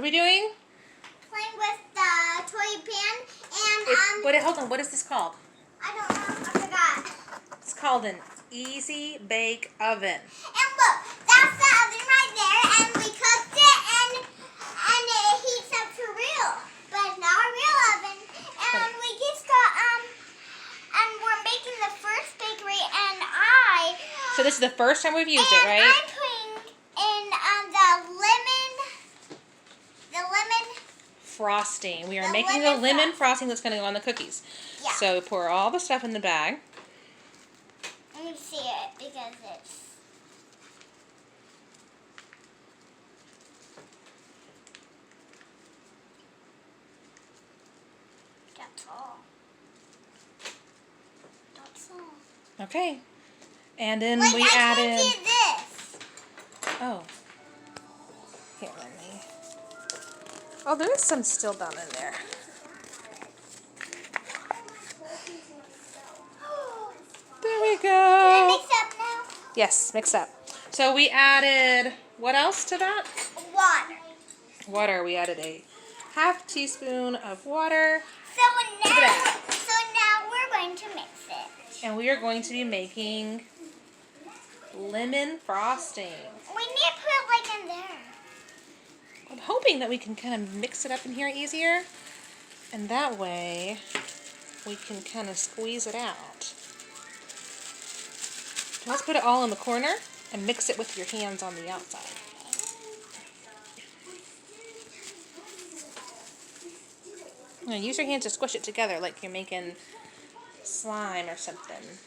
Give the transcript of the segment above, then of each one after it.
are we doing? Playing with the toy pan Hold on, what is this called? I don't know, I forgot. It's called an Easy Bake Oven. And look, that's the oven right there, and we cooked it, and it heats up for real. But not a real oven. And we just got and we're making the first bakery, and So this is the first time we've used it, right? I'm putting in the lemon frosting. We are The making the lemon lemon frosting that's going to go on the cookies. Yeah. So pour all the stuff in the bag. Let me see it because it's. That's all. That's all. Okay. And then Like, we I added. can't do this. Oh. Here, let me. Oh, there is some still down in there. There we Can go. I mix up now? Yes, mix up. So we added, what else to that? Water. Water. We added a half teaspoon of water. So Look at now we're going to mix it. And we are going to be making lemon frosting. We need to put it like in there. I'm hoping that we can kind of mix it up in here easier. And that way we can kind of squeeze it out. Let's put it all in the corner and mix it with your hands on the outside. And use your hands to squish it together like you're making slime or something.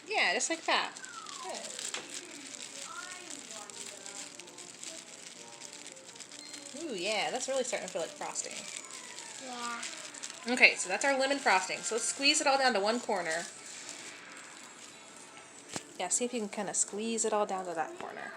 Yeah, just like that. Good. Ooh, yeah, that's really starting to feel like frosting. Yeah. Okay, so that's our lemon frosting. So let's squeeze it all down to one corner. Yeah, see if you can kind of squeeze it all down to that corner.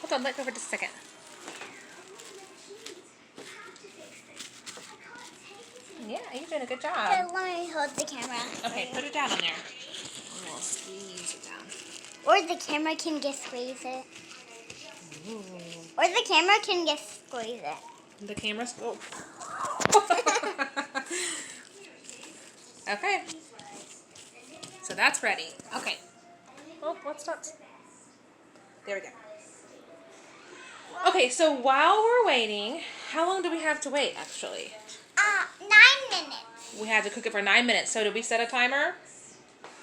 Hold on, let go for just a second. Yeah, you're doing a good job. Okay, let me hold the camera. Okay, put it down on there. We'll squeeze it down. Or the camera can just squeeze it. Ooh. Or the camera can just squeeze it. The camera's oh. Okay. So that's ready. Okay. Oh, what's that? There we go. Okay, so while we're waiting, how long do we have to wait actually? 9 minutes. We had to cook it for 9 minutes. So did we set a timer?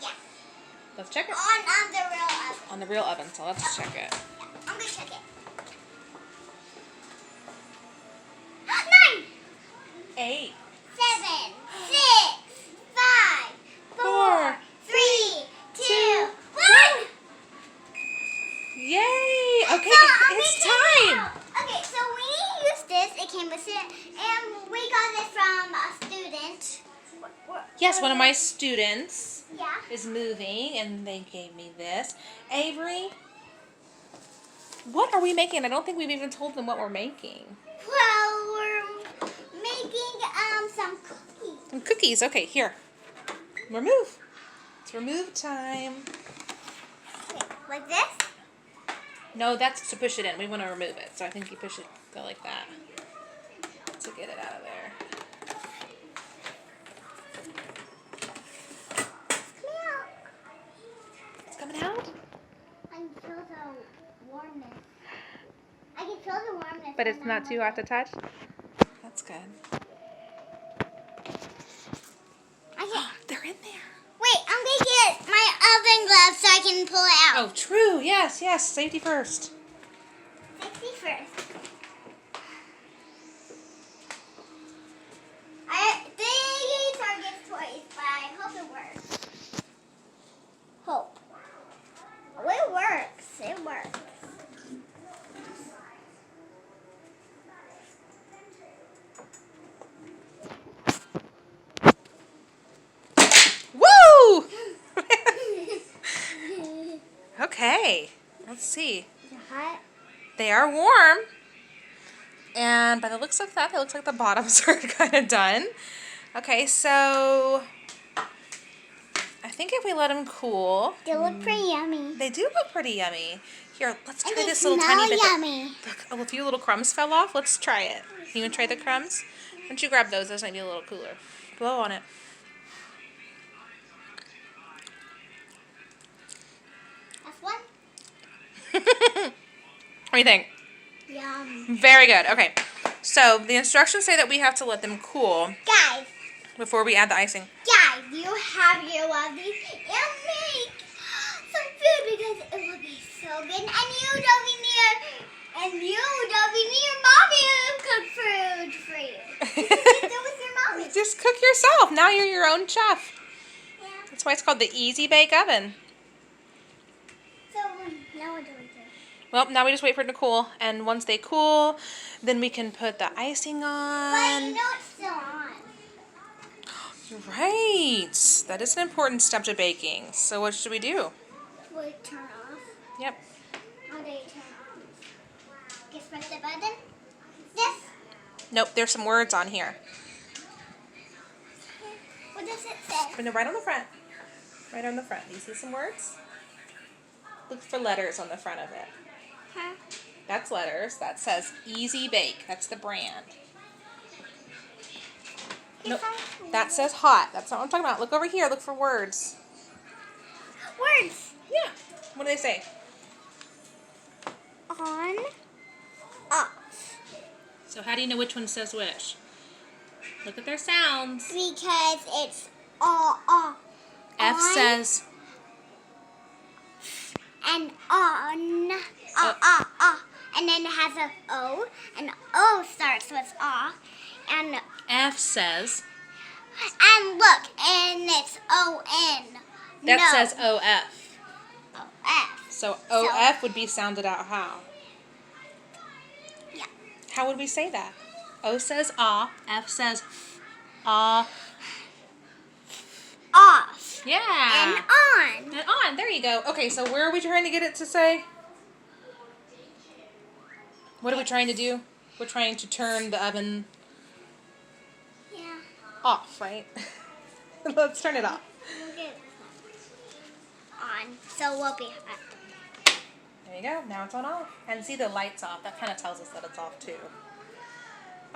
Yeah. Let's check it. On the real oven. On the real oven, so let's check it. I'm gonna check it. 9, 8, 7, 6, 5, 4, 3, 2, 1. Yay! Okay, So, it's time. Okay, so we used this. It came with it, and we got this from a student. Yes, one of my students Yeah. is moving, and they gave me this. Avery, what are we making? I don't think we've even told them what we're making. Well, we're making some cookies. Some cookies. Okay, here. Remove. It's remove time. Okay, like this. No, that's to push it in. We want to remove it, so I think you push it, go like that to get it out of there. Come out. It's coming out? I can feel the warmness. I can feel the warmness. But it's not too hot to touch? That's good. They're in there. Wait, I'm gonna get my oven gloves so I can pull it out. Oh, true. Yes, yes. Safety first. Safety first. These are just toys, but I hope it works. Hope. Oh, it works. It works. Woo! Okay. Let's see. Is it hot? They are warm. And by the looks of that, it looks like the bottoms are kind of done. Okay, so I think if we let them cool, They look pretty yummy. they do look pretty yummy. Here, let's And try they this little smell tiny bit. yummy. Look, a few little crumbs fell off. Let's try it. You want to try the crumbs? Why don't you grab those? Those might be a little cooler. Blow on it. That's one. What do you think? Yum. Very good. Okay, so the instructions say that we have to let them cool Guys, before we add the icing. you have your love these and make some food because it will be so good. And you don't be near mommy to cook food for you. You can just do it with your mommy. Just cook yourself. Now you're your own chef. Yeah. That's why it's called the Easy Bake Oven. So now what do we do? Well, now we just wait for it to cool, and once they cool, then we can put the icing But on. you know it's still on. You're right. That is an important step to baking. So what should we do? Will it turn off? Yep. How do you turn off? Just press the button. This. Nope, there's some words on here. What does it say? No, right on the front. Right on the front. Do you see some words? Look for letters on the front of it. Huh? That's letters. That says Easy Bake. That's the brand. Nope. That says hot. That's not what I'm talking about. Look over here. Look for words. Words. Yeah. What do they say? On. Off. So how do you know which one says which? Look at their sounds. Because it's off. F On. says And on. And then it has a O. And O starts with ah. And F says. look, and it's O-N. That says OF. O-F. So OF would be sounded out how? Yeah. How would we say that? O says ah. F says ah. Off. Yeah. And on. And on. There you go. Okay, so where are we trying to get it to say? What are we trying to do? We're trying to turn the oven Yeah. off, right? Let's turn it off. We'll get on. So we'll be hot. There you go. Now it's on off. And see the light's off. That kind of tells us that it's off too.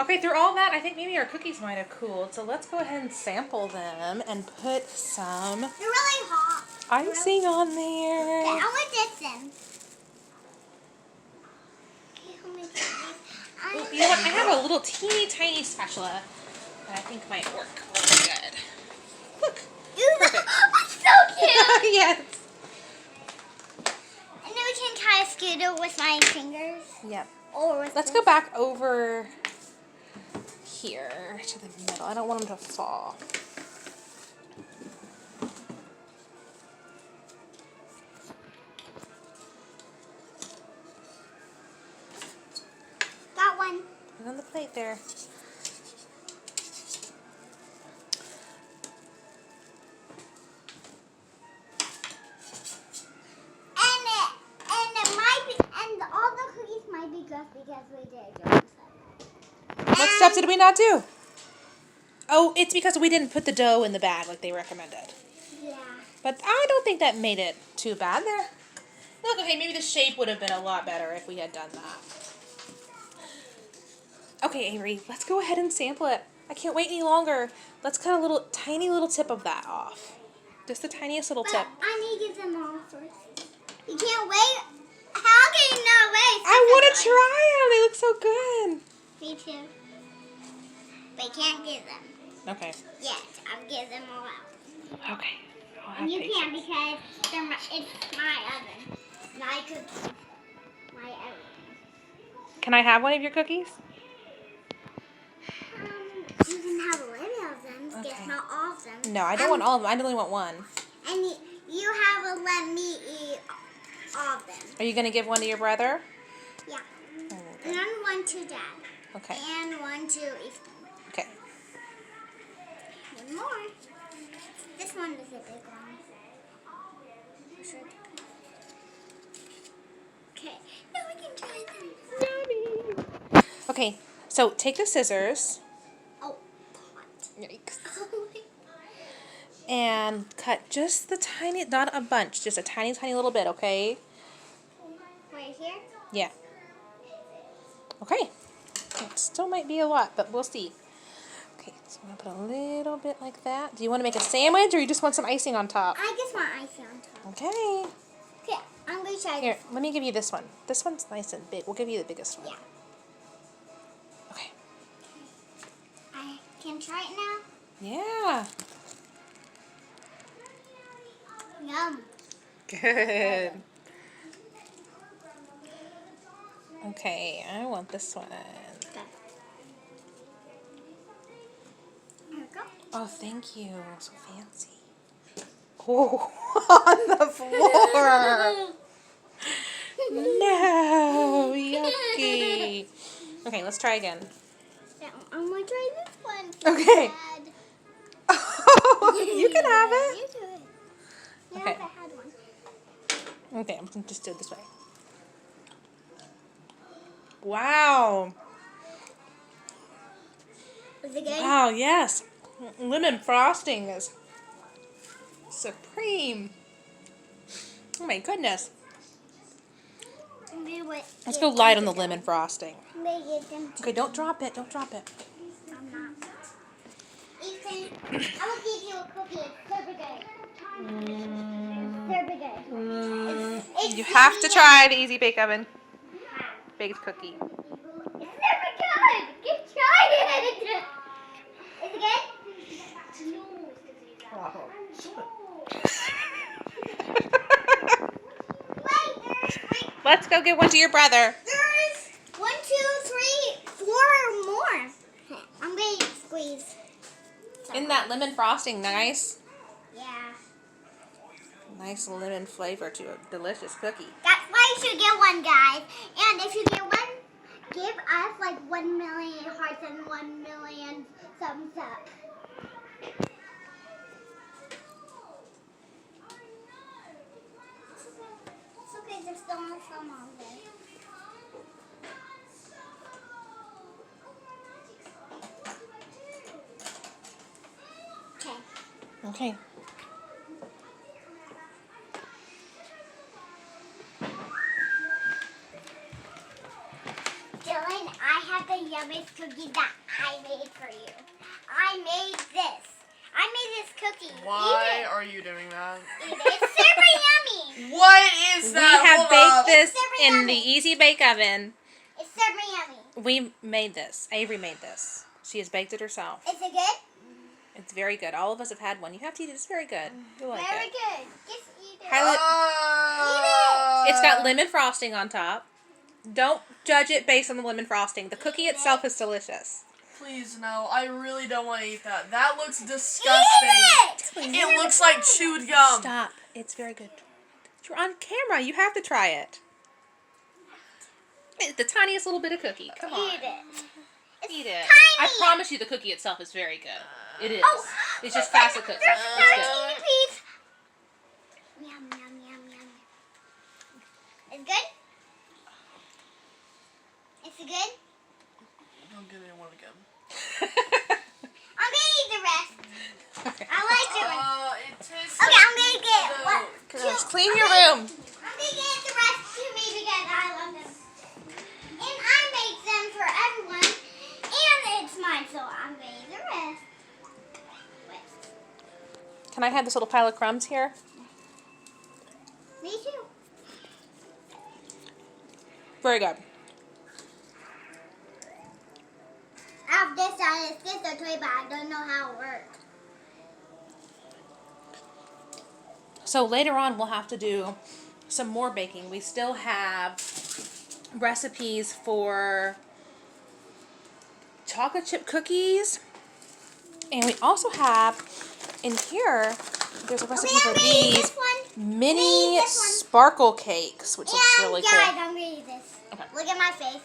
Okay, through all that, I think maybe our cookies might have cooled. So let's go ahead and sample them and put some They're really hot. icing on there. Okay, I want this then. Okay, hold me Well, you know what? I have a little teeny tiny spatula that I think might work really good. Look. Perfect. That's so cute. Yes. And then we can try to scoot it with my fingers. Yep. Or with Let's this. go back over here to the middle. I don't want them to fall. Got one. Put it on the plate there. And it might be, and all the cookies might be good because we did yours. What step did we not do? Oh, it's because we didn't put the dough in the bag like they recommended. Yeah. But I don't think that made it too bad there. Look, okay, maybe the shape would have been a lot better if we had done that. Okay, Avery, let's go ahead and sample it. I can't wait any longer. Let's cut a little, tiny little tip of that off. Just the tiniest little But tip. I need to get them all first. You can't wait. How can you not wait? I want to try them. They look so good. Me too. But you can't get them. Okay. Yes, I'll get them all out. Okay. I'll have And you patience. can't because it's my oven. My cookies. My everything. Can I have one of your cookies? You can have a little of them, Okay. just not all of them. No, I don't want all of them. I only want one. And you have to let me eat all of them. Are you going to give one to your brother? Yeah. Oh, And then one to Dad. okay. And one to Ethan. Okay. One more. This one is a big one. Okay. Now we can try them. Yummy. Okay, So take the scissors. Oh. Yikes. And cut just the tiny, not a bunch, just a tiny, tiny little bit, okay? Right here? Yeah. Okay. It still might be a lot, but we'll see. Okay, so I'm going to put a little bit like that. Do you want to make a sandwich or you just want some icing on top? I just want icing on top. Okay. Okay, I'm going to try Here, this. let me give you this one. This one's nice and big. We'll give you the biggest one. Yeah. Okay. I can try it now. Yeah. Yum. Good. Okay, I want this one. Okay. Here we go. Oh, thank you. So fancy. Oh, on the floor. No, yucky. Okay, let's try again. Yeah, I'm going to try this one. Okay. Dad. You can have it. You do it. Yeah, Okay. if I had one. Okay, I'm gonna just do it this way. Wow. Is it good? Wow, yes. Lemon frosting is supreme. Oh my goodness. Let's go light on the lemon frosting. Okay, don't drop it. Don't drop it. I'm not. Ethan, I will give you a cookie. It's super good. Super good. It's You have to super try the Easy Bake Oven baked cookie. good. It's super good. Get try it. Is it good? Wait. Let's go give one to your brother. There's 1, 2, 3, 4 more. I'm going to squeeze. Isn't that lemon frosting nice? Yeah. Nice lemon flavor to a delicious cookie. That's why you should get one, guys. And if you get one, give us like 1 million hearts and 1 million thumbs up. It's okay, there's still more film on there. Okay. Okay. Dylan, I have the yummiest cookie that I made for you. I made this. I made this cookie. Why Eat it. are you doing that? Eat it. It's super yummy. What is We that? have Hold baked up. this It's super in the yummy. Easy Bake Oven. It's super yummy. We made this. Avery made this. She has baked it herself. Is it good? It's very good. All of us have had one. You have to eat it. It's very good. You'll like Very it. good. Just eat it. Highlight- It's got lemon frosting on top. Don't judge it based on the lemon frosting. The cookie itself is delicious. Please no, I really don't want to eat that. That looks Eat disgusting. it. It looks like chewed gum. Stop. It's very good. You're on camera. You have to try it. It's the tiniest little bit of cookie. Come on. Eat it. Eat it. tiny. I promise you the cookie itself is very good. It is. Oh, It's just fast to cook. There's It's good. 13 piece. Yum, yum, yum, yum. It's good? Is it good? Don't get anyone again. I'm going to eat the rest. Okay. I like the rest. It tastes Okay, I'm going to get one, Gosh, two. clean I'm your gonna- room. I'm going to get the rest to me because I love them. And I make them for everyone. And it's mine, so I'm going to eat the rest. Wait. Can I have this little pile of crumbs here? Me too. Very good. I have this on it's this a toy, but I don't know how it works. So later on we'll have to do some more baking. We still have recipes for chocolate chip cookies. And we also have in here, there's a recipe Okay, for I'm going to eat these this one. mini this one. sparkle cakes, which looks And really guys, cool. I'm going to eat this. Okay. Look at my face.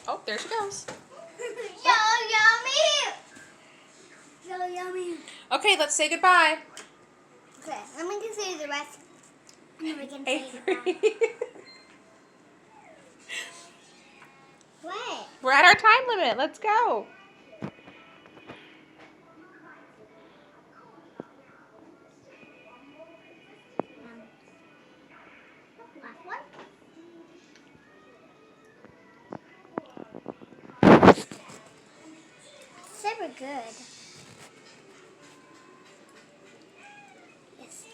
Oh, there she goes. So yummy! So yummy. Okay, let's say goodbye. Okay, let me just say the rest. And then we can say Avery. goodbye. We're at our time limit. Let's go. Last one. Super good. Yes.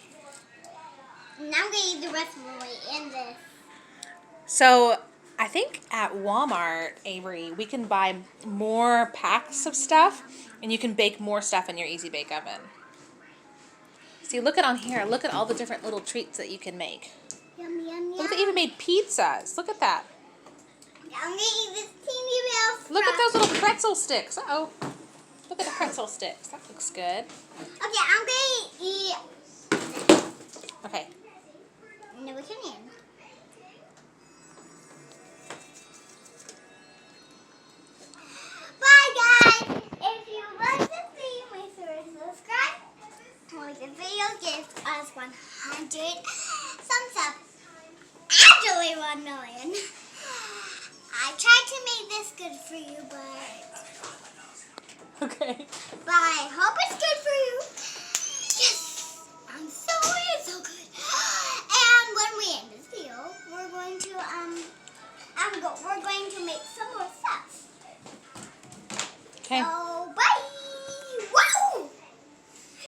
And I'm gonna eat the rest of the way in this. So I think at Walmart, Avery, we can buy more packs of stuff, and you can bake more stuff in your Easy Bake Oven. See, look at on here. Look at all the different little treats that you can make. Yum, yum, yum. Look, they even made pizzas. Look at that. I'm gonna eat this teeny little Look at stuff. those little pretzel sticks. Uh-oh. Look at the pretzel sticks. That looks good. Okay, I'm gonna eat. Okay. No, we can eat. Bye, guys. If you like this video, make sure to subscribe. Like the video, give us 100 thumbs up. Actually, 1 million. I tried to make this good for you, but Okay. I hope it's good for you.